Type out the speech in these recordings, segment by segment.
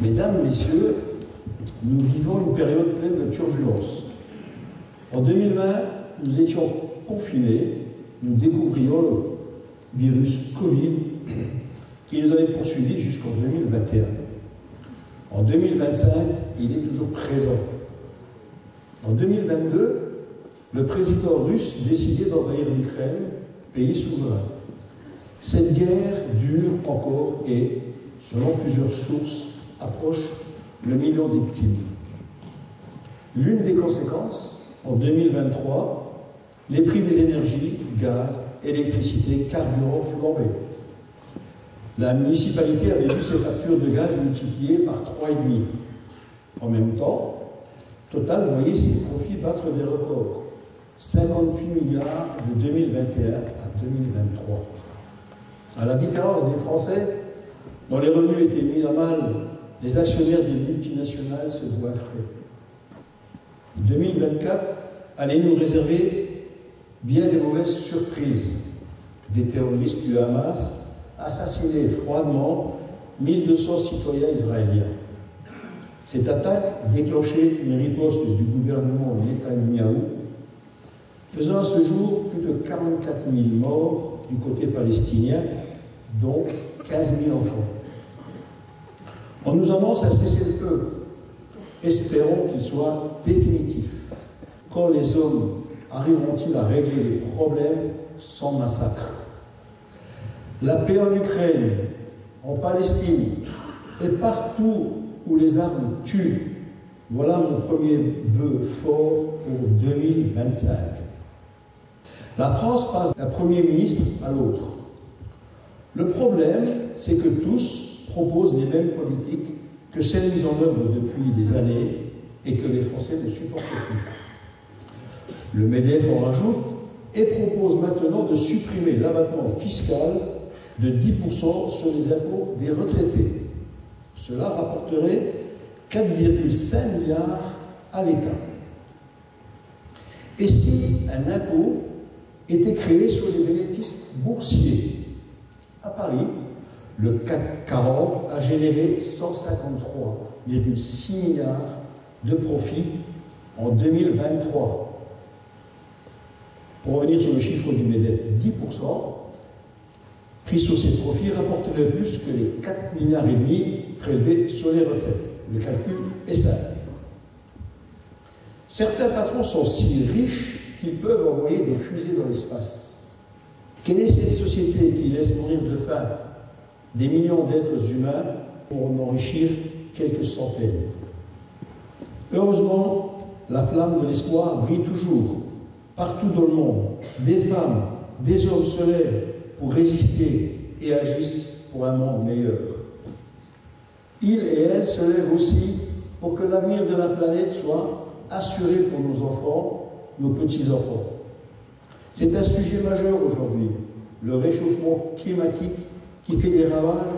Mesdames, Messieurs, nous vivons une période pleine de turbulences. En 2020, nous étions confinés, nous découvrions le virus Covid qui nous avait poursuivis jusqu'en 2021. En 2025, il est toujours présent. En 2022, le président russe décidait d'envahir l'Ukraine, pays souverain. Cette guerre dure encore et, selon plusieurs sources, approche le million de victimes. L'une des conséquences, en 2023, les prix des énergies, gaz, électricité, carburant flambaient. La municipalité avait vu ses factures de gaz multipliées par 3,5. En même temps, Total voyait ses profits battre des records. 58 milliards de 2021 à 2023. À la différence des Français, dont les revenus étaient mis à mal, les actionnaires des multinationales se goinfraient. 2024 allait nous réserver bien des mauvaises surprises. Des terroristes du Hamas assassinaient froidement 1200 citoyens israéliens. Cette attaque déclenchait une riposte du gouvernement Netanyahou, faisant à ce jour plus de 44 000 morts du côté palestinien, dont 15 000 enfants. On nous annonce un cessez-le-feu. Espérons qu'il soit définitif. Quand les hommes arriveront-ils à régler les problèmes sans massacre? La paix en Ukraine, en Palestine et partout où les armes tuent. Voilà mon premier vœu fort pour 2025. La France passe d'un Premier ministre à l'autre. Le problème, c'est que tous proposent les mêmes politiques que celles mises en œuvre depuis des années et que les Français ne supportent plus. Le MEDEF en rajoute et propose maintenant de supprimer l'abattement fiscal de 10% sur les impôts des retraités. Cela rapporterait 4,5 milliards à l'État. Et si un impôt était créé sur les bénéfices boursiers? À Paris, le CAC 40 a généré 153,6 milliards de profits en 2023. Pour revenir sur le chiffre du MEDEF, 10% pris sur ces profits rapporterait plus que les 4,5 milliards prélevés sur les retraites. Le calcul est simple. Certains patrons sont si riches qu'ils peuvent envoyer des fusées dans l'espace. Quelle est cette société qui laisse mourir de faim des millions d'êtres humains pour en enrichir quelques centaines? Heureusement, la flamme de l'espoir brille toujours, partout dans le monde. Des femmes, des hommes se lèvent pour résister et agissent pour un monde meilleur. Ils et elles se lèvent aussi pour que l'avenir de la planète soit assuré pour nos enfants, nos petits-enfants. C'est un sujet majeur aujourd'hui, le réchauffement climatique qui fait des ravages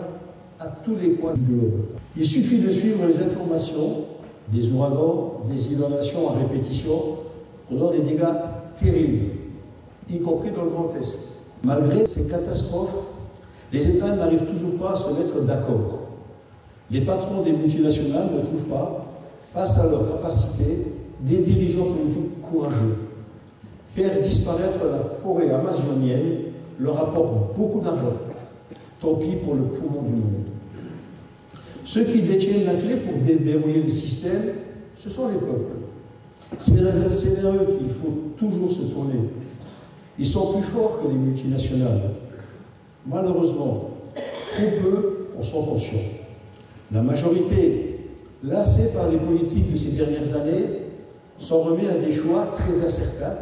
à tous les coins du globe. Il suffit de suivre les informations des ouragans, des inondations à répétition, causant des dégâts terribles, y compris dans le Grand Est. Malgré ces catastrophes, les États n'arrivent toujours pas à se mettre d'accord. Les patrons des multinationales ne trouvent pas, face à leur rapacité, des dirigeants politiques courageux. Faire disparaître la forêt amazonienne leur apporte beaucoup d'argent. Tant pis pour le poumon du monde. Ceux qui détiennent la clé pour déverrouiller le système, ce sont les peuples. C'est vers eux qu'il faut toujours se tourner. Ils sont plus forts que les multinationales. Malheureusement, trop peu en sont conscients. La majorité, lassée par les politiques de ces dernières années, s'en remet à des choix très incertains,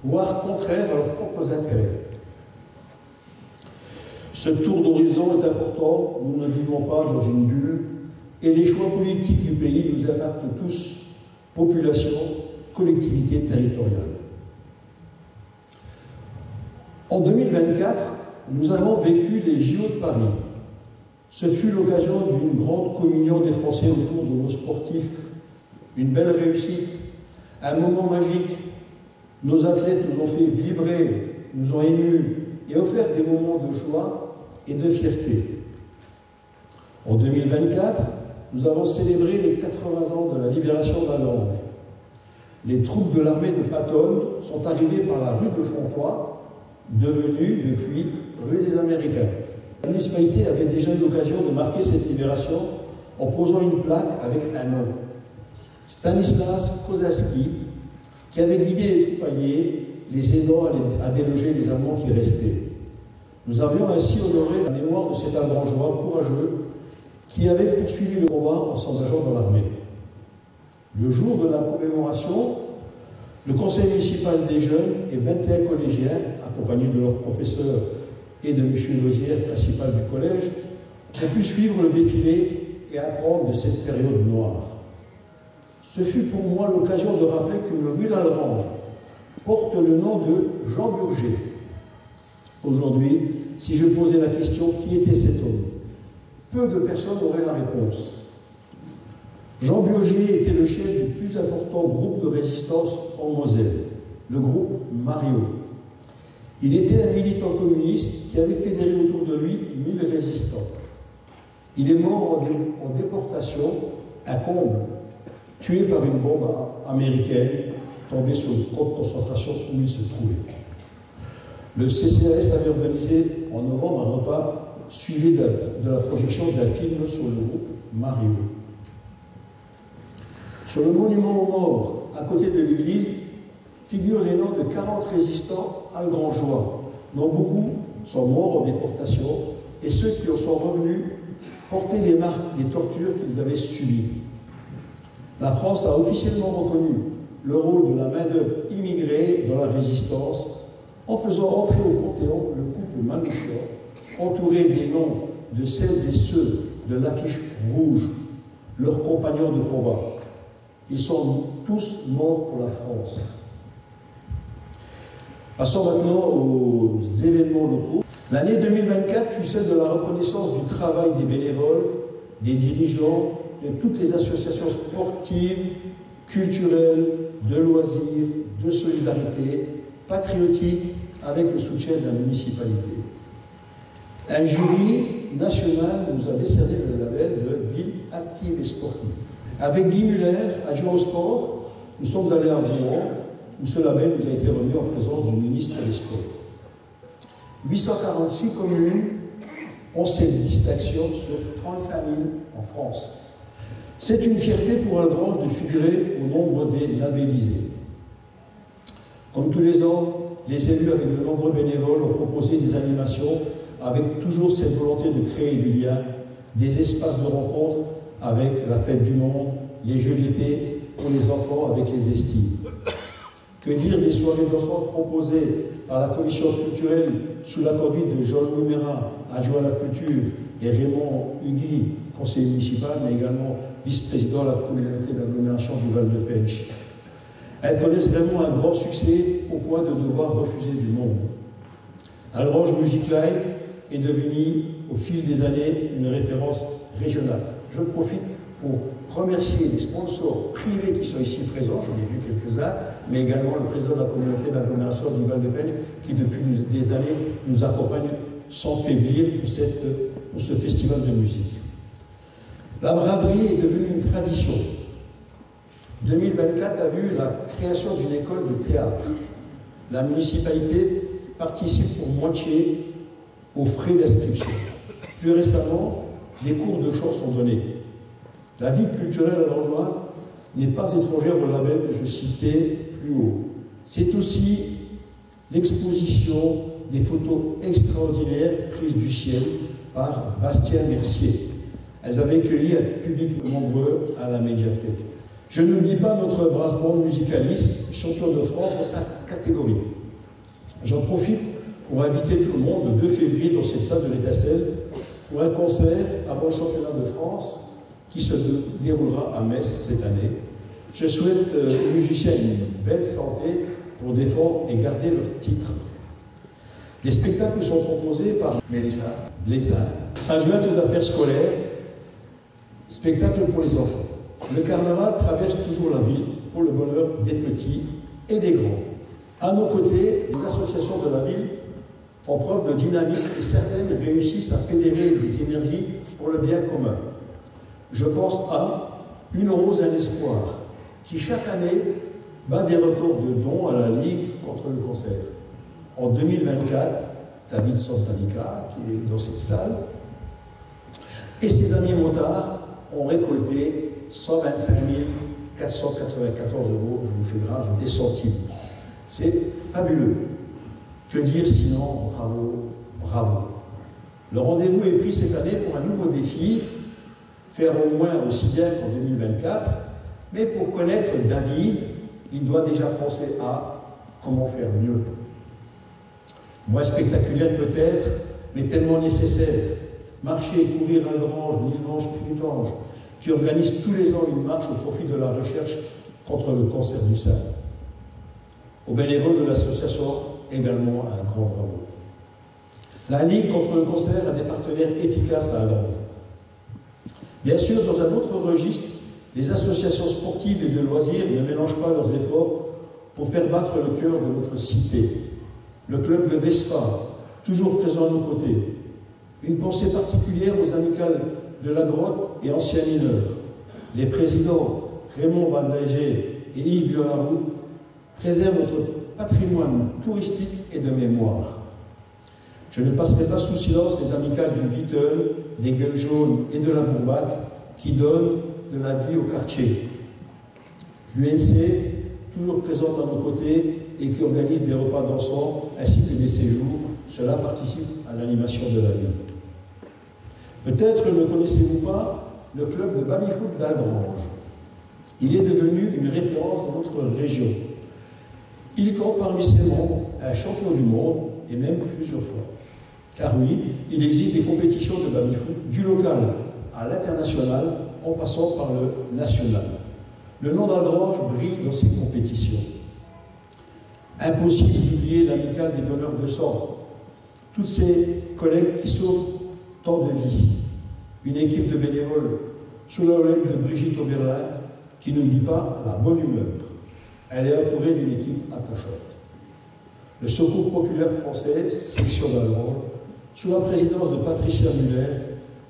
voire contraires à leurs propres intérêts. Ce tour d'horizon est important, nous ne vivons pas dans une bulle, et les choix politiques du pays nous impactent tous, population, collectivités territoriales. En 2024, nous avons vécu les JO de Paris. Ce fut l'occasion d'une grande communion des Français autour de nos sportifs, une belle réussite, un moment magique. Nos athlètes nous ont fait vibrer, nous ont émus et offert des moments de joie et de fierté. En 2024, nous avons célébré les 80 ans de la libération d'Allange. Les troupes de l'armée de Patton sont arrivées par la rue de Fontoy, devenue depuis rue des Américains. La municipalité avait déjà eu l'occasion de marquer cette libération en posant une plaque avec un nom. Stanislas Kosacki, qui avait guidé les troupes alliées, les aidant à déloger les Allemands qui restaient. Nous avions ainsi honoré la mémoire de cet Algrangeois courageux qui avait poursuivi le combat en s'engageant dans l'armée. Le jour de la commémoration, le conseil municipal des jeunes et 21 collégiens, accompagnés de leurs professeurs et de M. Lozière, principal du collège, ont pu suivre le défilé et apprendre de cette période noire. Ce fut pour moi l'occasion de rappeler qu'une rue d'Algrange porte le nom de Jean Burger. Aujourd'hui, si je posais la question « Qui était cet homme ?», peu de personnes auraient la réponse. Jean Burger était le chef du plus important groupe de résistance en Moselle, le groupe Mario. Il était un militant communiste qui avait fédéré autour de lui 1000 résistants. Il est mort en déportation à Comble, tué par une bombe américaine tombée sur le camp de concentration où il se trouvait. Le CCAS avait organisé en novembre un repas suivi de la projection d'un film sur le groupe Mario. Sur le monument aux morts, à côté de l'église, figurent les noms de 40 résistants algrangeois, dont beaucoup sont morts en déportation, et ceux qui en sont revenus portaient les marques des tortures qu'ils avaient subies. La France a officiellement reconnu le rôle de la main-d'œuvre immigrée dans la résistance en faisant entrer au Panthéon le couple Manouchian, entouré des noms de celles et ceux de l'affiche rouge, leurs compagnons de combat. Ils sont tous morts pour la France. Passons maintenant aux événements locaux. L'année 2024 fut celle de la reconnaissance du travail des bénévoles, des dirigeants, de toutes les associations sportives, culturelles, de loisirs, de solidarité, patriotiques, avec le soutien de la municipalité. Un jury national nous a décerné le label de Ville active et sportive. Avec Guy Muller, adjoint au sport, nous sommes allés à Rouen, où ce label nous a été remis en présence du ministre des Sports. 846 communes ont cette distinction sur 35 000 en France. C'est une fierté pour Algrange de figurer au nombre des labellisés. Comme tous les ans, les élus avec de nombreux bénévoles ont proposé des animations avec toujours cette volonté de créer du lien, des espaces de rencontre avec la fête du monde, les jeux d'été pour les enfants avec les estives. Que dire des soirées dansantes proposées par la commission culturelle sous la conduite de Jean-Louis Mérin, adjoint à la culture, et Raymond Hugui, conseiller municipal, mais également vice-président de la communauté d'agglomération du Val-de-Fench. Elles connaissent vraiment un grand succès au point de devoir refuser du monde. Algrange Music Live est devenu, au fil des années, une référence régionale. Je profite pour remercier les sponsors privés qui sont ici présents, j'en ai vu quelques-uns, mais également le président de la communauté d'agglomération du Val-de-Fench qui, depuis des années, nous accompagne sans faiblir pour ce festival de musique. La braderie est devenue une tradition. 2024 a vu la création d'une école de théâtre. La municipalité participe pour moitié aux frais d'inscription. Plus récemment, des cours de chant sont donnés. La vie culturelle algrangeoise n'est pas étrangère au label que je citais plus haut. C'est aussi l'exposition des photos extraordinaires prises du ciel par Bastien Mercier. Elles avaient accueilli un public nombreux à la médiathèque. Je n'oublie pas notre brass band Musicalis, champion de France dans sa catégorie. J'en profite pour inviter tout le monde le 2 février dans cette salle de l'Étincelle pour un concert avant le championnat de France qui se déroulera à Metz cette année. Je souhaite aux musiciens une belle santé pour défendre et garder leur titre. Les spectacles sont proposés par Mélissa Blézin, adjointe aux affaires scolaires, spectacle pour les enfants. Le carnaval traverse toujours la ville pour le bonheur des petits et des grands. À nos côtés, les associations de la ville font preuve de dynamisme et certaines réussissent à fédérer des énergies pour le bien commun. Je pense à Une rose, un espoir, qui chaque année bat des records de dons à la Ligue contre le cancer. En 2024, David Santanica, qui est dans cette salle, et ses amis motards ont récolté 125 494 €, je vous fais grâce, des centimes. C'est fabuleux. Que dire sinon, bravo, bravo. Le rendez-vous est pris cette année pour un nouveau défi, faire au moins aussi bien qu'en 2024, mais pour connaître David, il doit déjà penser à comment faire mieux. Moins spectaculaire peut-être, mais tellement nécessaire. Marcher et courir à Grange, Milange, Clutange, qui organise tous les ans une marche au profit de la recherche contre le cancer du sein. Aux bénévoles de l'association, également un grand bravo. La Ligue contre le cancer a des partenaires efficaces à Grange. Bien sûr, dans un autre registre, les associations sportives et de loisirs ne mélangent pas leurs efforts pour faire battre le cœur de notre cité. Le club de Vespa, toujours présent à nos côtés. Une pensée particulière aux amicales de la Grotte et anciens mineurs. Les présidents Raymond Badlager et Yves Biolaroute préservent notre patrimoine touristique et de mémoire. Je ne passerai pas sous silence les amicales du Vittel, des Gueules Jaunes et de la Bourbac qui donnent de la vie au quartier. L'UNC, toujours présente à nos côtés et qui organise des repas dansants ainsi que des séjours, cela participe à l'animation de la vie. Peut-être ne connaissez-vous pas le club de baby-foot d'Algrange. Il est devenu une référence dans notre région. Il compte parmi ses membres un champion du monde et même plusieurs fois. Car oui, il existe des compétitions de baby-foot du local à l'international en passant par le national. Le nom d'Algrange brille dans ces compétitions. Impossible d'oublier l'amicale des donneurs de sang. Toutes ces collègues qui sauvent tant de vies. Une équipe de bénévoles sous la houlette de Brigitte Oberlin qui n'oublie pas la bonne humeur. Elle est entourée d'une équipe attachante. Le Secours populaire français, section d'Algrange, sous la présidence de Patricia Muller,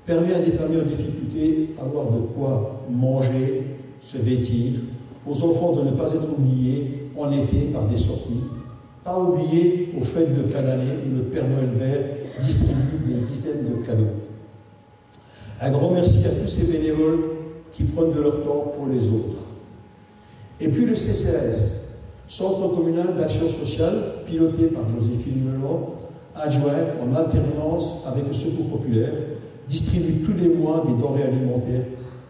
permet à des familles en difficulté d'avoir de quoi manger, se vêtir, aux enfants de ne pas être oubliés en été par des sorties, pas oubliés aux fêtes de fin d'année où le Père Noël vert distribue des dizaines de cadeaux. Un grand merci à tous ces bénévoles qui prennent de leur temps pour les autres. Et puis le CCAS, Centre communal d'action sociale, piloté par Joséphine Melon, adjointe en alternance avec le Secours populaire, distribue tous les mois des denrées alimentaires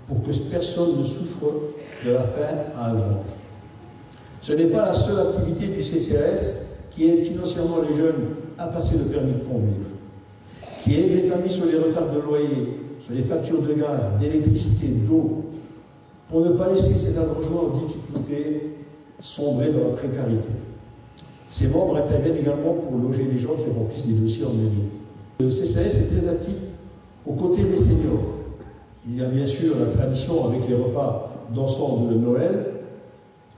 pour que personne ne souffre de la faim à Algrange. Ce n'est pas la seule activité du CCAS qui aide financièrement les jeunes à passer le permis de conduire, qui aide les familles sur les retards de loyer, sur les factures de gaz, d'électricité, d'eau, pour ne pas laisser ces Algrangeois en difficulté sombrer dans la précarité. Ces membres interviennent également pour loger les gens qui remplissent des dossiers en mairie. Le CCAS est très actif aux côtés des seniors. Il y a bien sûr la tradition avec les repas dansants de Noël,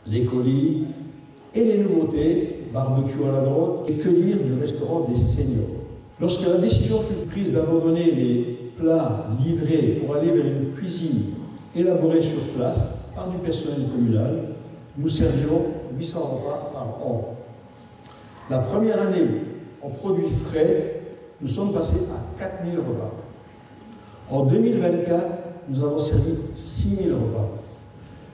les colis et les nouveautés, barbecue à la grotte, et que dire du restaurant des seniors. Lorsque la décision fut prise d'abandonner les plats livrés pour aller vers une cuisine élaborée sur place par du personnel communal, nous servions 800 repas par an. La première année, en produits frais, nous sommes passés à 4000 repas. En 2024, nous avons servi 6000 repas.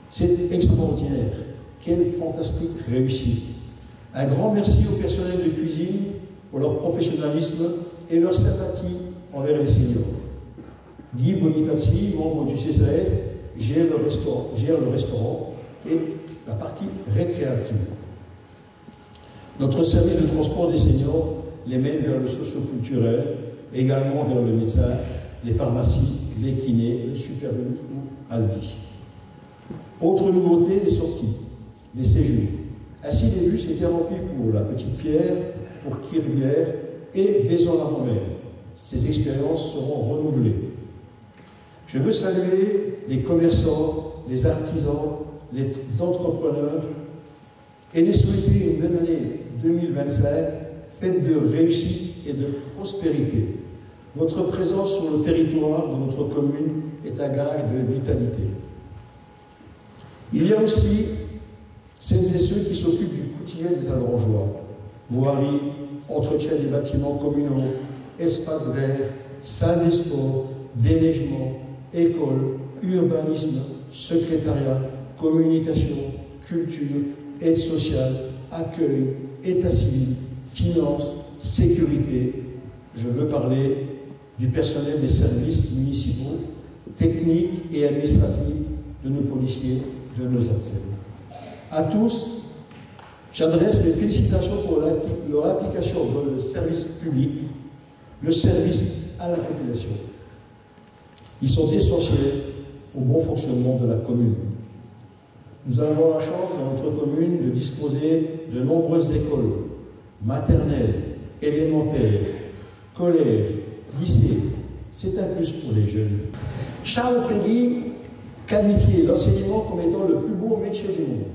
C'est extraordinaire. Quelle fantastique réussite. Un grand merci au personnel de cuisine pour leur professionnalisme et leur sympathie envers les seniors. Guy Bonifaci, membre du CCAS, gère le restaurant et la partie récréative. Notre service de transport des seniors les mène vers le socio-culturel, également vers le médecin, les pharmacies, les kinés, le Super U ou Aldi. Autre nouveauté, les sorties, les séjours. Ainsi, les bus étaient remplis pour la Petite Pierre, pour Kirvillers et Vaison-la-Romaine. Ces expériences seront renouvelées. Je veux saluer les commerçants, les artisans, les entrepreneurs et les souhaiter une bonne année 2025, faite de réussite et de prospérité. Votre présence sur le territoire de notre commune est un gage de vitalité. Il y a aussi celles et ceux qui s'occupent du quotidien des Avrangeois. Voirie, entretien des bâtiments communaux, espaces verts, salles des sports, déneigement, école, urbanisme, secrétariat, communication, culture, aide sociale, accueil, état civil, finances, sécurité. Je veux parler du personnel des services municipaux, techniques et administratifs, de nos policiers, de nos ATSEM. À tous, j'adresse mes félicitations pour leur application dans le service public, le service à la population. Ils sont essentiels au bon fonctionnement de la commune. Nous avons la chance dans notre commune de disposer de nombreuses écoles, maternelles, élémentaires, collèges, lycées. C'est un plus pour les jeunes. Charles Péguy qualifiait l'enseignement comme étant le plus beau métier du monde.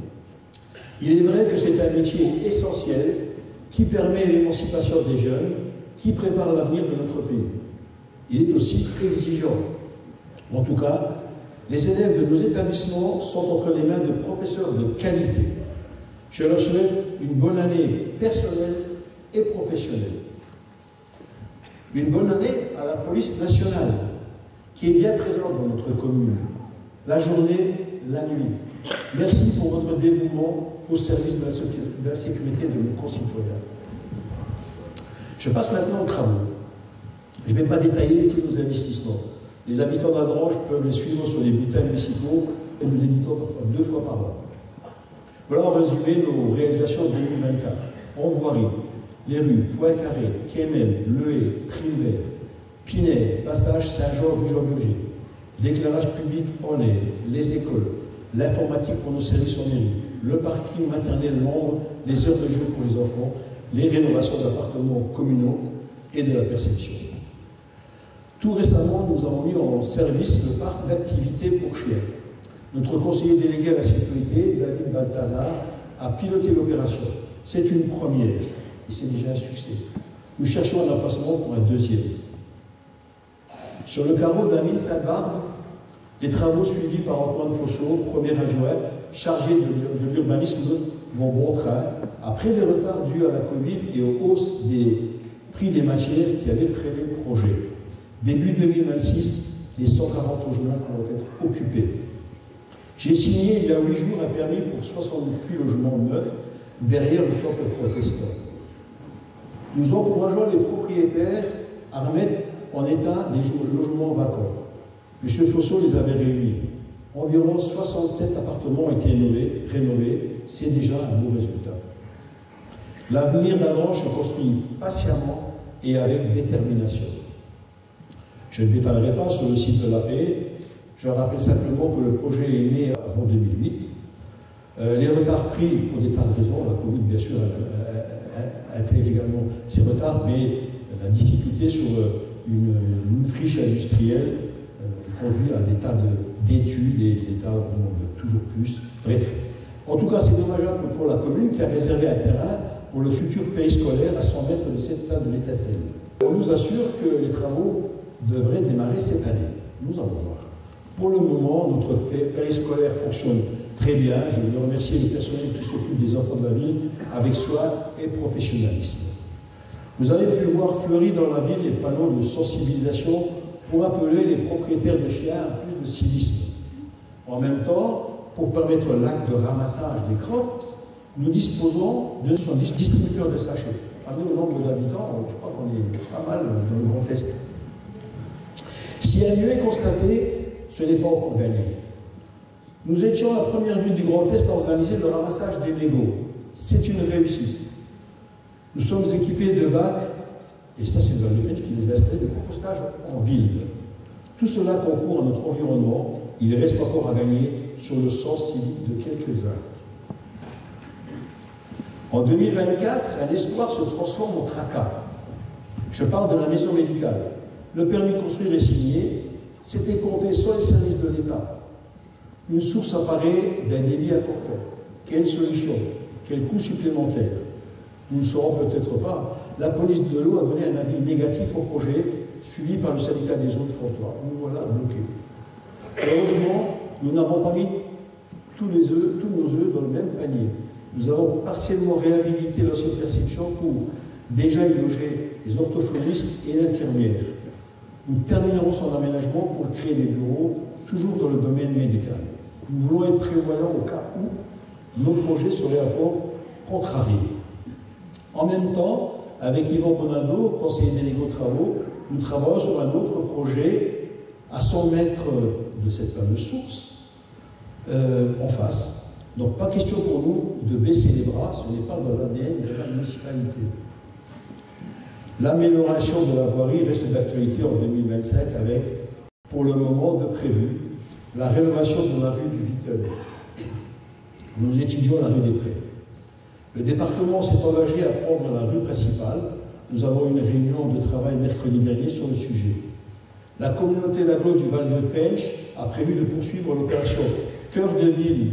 Il est vrai que c'est un métier essentiel qui permet l'émancipation des jeunes, qui prépare l'avenir de notre pays. Il est aussi exigeant. En tout cas, les élèves de nos établissements sont entre les mains de professeurs de qualité. Je leur souhaite une bonne année personnelle et professionnelle. Une bonne année à la police nationale, qui est bien présente dans notre commune, la journée, la nuit. Merci pour votre dévouement au service de la sécurité de nos concitoyens. Je passe maintenant aux travaux. Je ne vais pas détailler tous nos investissements. Les habitants d'Avranches peuvent les suivre sur les bulletins municipaux et nous éditons parfois 2 fois par an. Voilà en résumé nos réalisations de 2024. En voirie, les rues Poincaré, Quémel, Le Haye, Primevert, Pinay, Passage Saint-Jean, rue Jean-Burger, l'éclairage public en air, les écoles, l'informatique pour nos services en mairie, le parking maternel Londres, les heures de jeu pour les enfants, les rénovations d'appartements communaux et de la perception. Tout récemment, nous avons mis en service le parc d'activités pour chiens. Notre conseiller délégué à la sécurité, David Balthazar, a piloté l'opération. C'est une première et c'est déjà un succès. Nous cherchons un emplacement pour un deuxième. Sur le carreau de la mine Sainte-Barbe, les travaux suivis par Antoine Fossot, premier adjoint, chargé de l'urbanisme, vont bon train, après les retards dus à la Covid et aux hausses des prix des matières qui avaient freiné le projet. Début 2026, les 140 logements pourront être occupés. J'ai signé il y a 8 jours un permis pour 68 logements neufs derrière le temple protestant. Nous encourageons les propriétaires à remettre en état des logements vacants. M. Fossot les avait réunis. Environ 67 appartements ont été rénovés. C'est déjà un beau résultat. L'avenir d'Avranches se construit patiemment et avec détermination. Je ne m'étalerai pas sur le site de la paix. Je rappelle simplement que le projet est né avant 2008. Les retards pris pour des tas de raisons, la Covid bien sûr intègre également ces retards, mais la difficulté sur une friche industrielle conduit à des tas d'études et l'État demande toujours plus. Bref, en tout cas c'est dommageable pour la commune qui a réservé un terrain pour le futur périscolaire à 100 mètres de cette salle de l'Étincelle. On nous assure que les travaux devraient démarrer cette année. Nous allons voir. Pour le moment, notre périscolaire fonctionne très bien. Je veux remercier le personnel qui s'occupe des enfants de la ville avec soin et professionnalisme. Vous avez pu voir fleurir dans la ville les panneaux de sensibilisation pour appeler les propriétaires de chiens à plus de civisme. En même temps, pour permettre l'acte de ramassage des crottes, nous disposons de son distributeur de sachets. Parmi au nombre d'habitants, je crois qu'on est pas mal dans le Grand Est. Si un lieu est constaté, ce n'est pas encore gagné. Nous étions la première ville du Grand Est à organiser le ramassage des mégots. C'est une réussite. Nous sommes équipés de bacs, et ça c'est le fait qui les a installés, de compostage en ville. Tout cela concourt à notre environnement. Il reste encore à gagner sur le sens civique de quelques-uns. En 2024, un espoir se transforme en tracas. Je parle de la maison médicale. Le permis de construire est signé. C'était compté sur les services de l'État. Une source apparaît d'un débit important. Quelle solution? Quel coût supplémentaire? nous ne saurons peut-être pas, la police de l'eau a donné un avis négatif au projet, suivi par le syndicat des eaux de Fontoy. Nous voilà bloqués. Heureusement, nous n'avons pas mis tous nos œufs dans le même panier. Nous avons partiellement réhabilité l'ancienne perception pour déjà y loger les orthophonistes et l'infirmière. Nous terminerons son aménagement pour créer des bureaux, toujours dans le domaine médical. Nous voulons être prévoyants au cas où nos projets seraient encore contrariés. En même temps, avec Yvan Bonaldo, conseiller délégué aux travaux, nous travaillons sur un autre projet à 100 mètres de cette fameuse source, en face. Donc pas question pour nous de baisser les bras, ce n'est pas dans l'ADN de la municipalité. L'amélioration de la voirie reste d'actualité en 2025 avec, pour le moment, de prévu, la rénovation de la rue du Vittel. Nous étudions la rue des Prés. Le département s'est engagé à prendre la rue principale. Nous avons eu une réunion de travail mercredi dernier sur le sujet. La communauté d'agglo du Val de Fench a prévu de poursuivre l'opération Cœur de Ville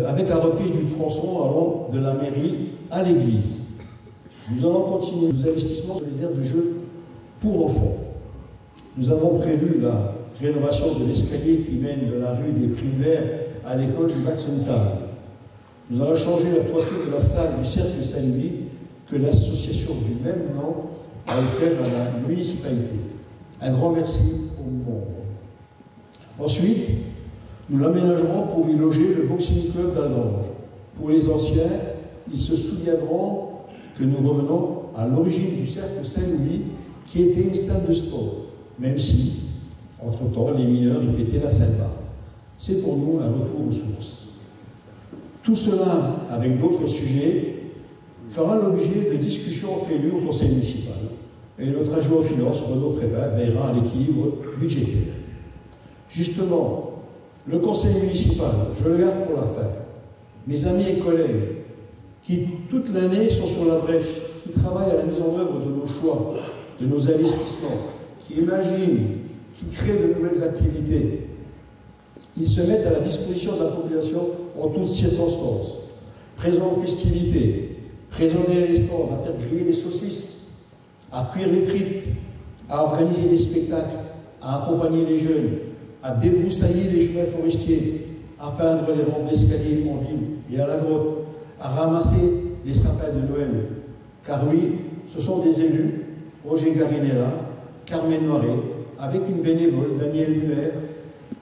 avec la reprise du tronçon allant de la mairie à l'église. Nous allons continuer nos investissements sur les aires de jeu pour enfants. Nous avons prévu la rénovation de l'escalier qui mène de la rue des Primaires à l'école du Batsental. Nous allons changer la toiture de la salle du Cercle Saint-Louis que l'association du même nom a offert à la municipalité. Un grand merci aux membres. Ensuite, nous l'aménagerons pour y loger le Boxing Club d'Algrange. Pour les anciens, ils se souviendront que nous revenons à l'origine du Cercle Saint-Louis, qui était une salle de sport, même si, entre-temps, les mineurs y fêtaient la Sainte-Barbe. C'est pour nous un retour aux sources. Tout cela, avec d'autres sujets, fera l'objet de discussions entre élus au conseil municipal. Et notre adjoint aux finances, Renaud Prébat, veillera à l'équilibre budgétaire. Justement, le conseil municipal, je le garde pour la fin. Mes amis et collègues, qui toute l'année sont sur la brèche, qui travaillent à la mise en œuvre de nos choix, de nos investissements, qui imaginent, qui créent de nouvelles activités, ils se mettent à la disposition de la population en toutes circonstances. Présents aux festivités, présents derrière les stands, à faire griller les saucisses, à cuire les frites, à organiser des spectacles, à accompagner les jeunes, à débroussailler les chemins forestiers, à peindre les rampes d'escalier en ville et à la grotte, à ramasser les sapins de Noël. Car oui, ce sont des élus, Roger Garinella, Carmen Noiret, avec une bénévole, Danielle Muller,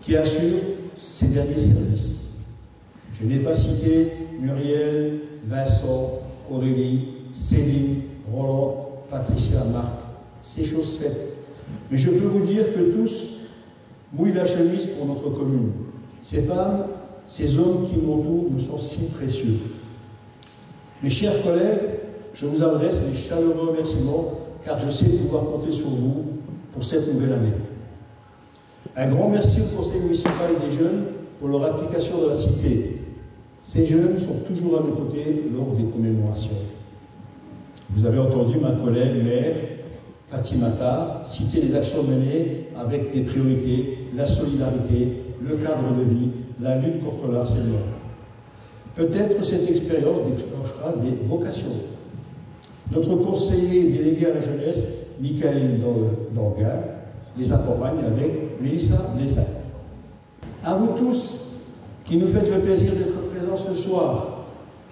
qui assure ces derniers services. Je n'ai pas cité Muriel, Vincent, Aurélie, Céline, Roland, Patricia, Marc. C'est chose faite. Mais je peux vous dire que tous mouillent la chemise pour notre commune. Ces femmes, ces hommes qui m'entourent me sont si précieux. Mes chers collègues, je vous adresse mes chaleureux remerciements car je sais pouvoir compter sur vous pour cette nouvelle année. Un grand merci au conseil municipal et des jeunes pour leur application dans la cité. Ces jeunes sont toujours à nos côtés lors des commémorations. Vous avez entendu ma collègue maire, Fatimata, citer les actions menées avec des priorités, la solidarité, le cadre de vie, la lutte contre le harcèlement. Peut-être cette expérience déclenchera des vocations. Notre conseiller délégué à la jeunesse, Michael Dorga, les accompagne avec Mélissa Blessa. À vous tous qui nous faites le plaisir d'être présents ce soir,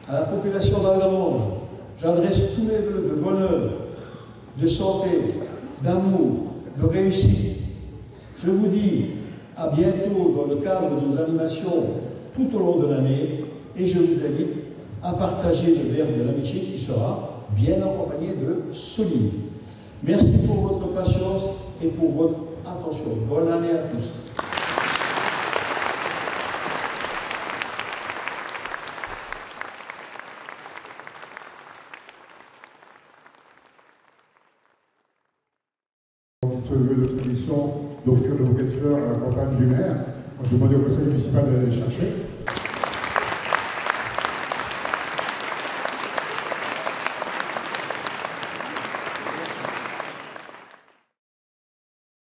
à la population d'Algrange, j'adresse tous mes vœux de bonheur, de santé, d'amour, de réussite. Je vous dis à bientôt dans le cadre de nos animations tout au long de l'année et je vous invite à partager le verre de l'amitié qui sera bien accompagné de solides. Merci pour votre patience et pour votre attention. Bonne année à tous. Ce vœu de tradition d'offrir le bouquet de fleurs à la campagne du maire. On se demandait au conseil municipal d'aller les chercher.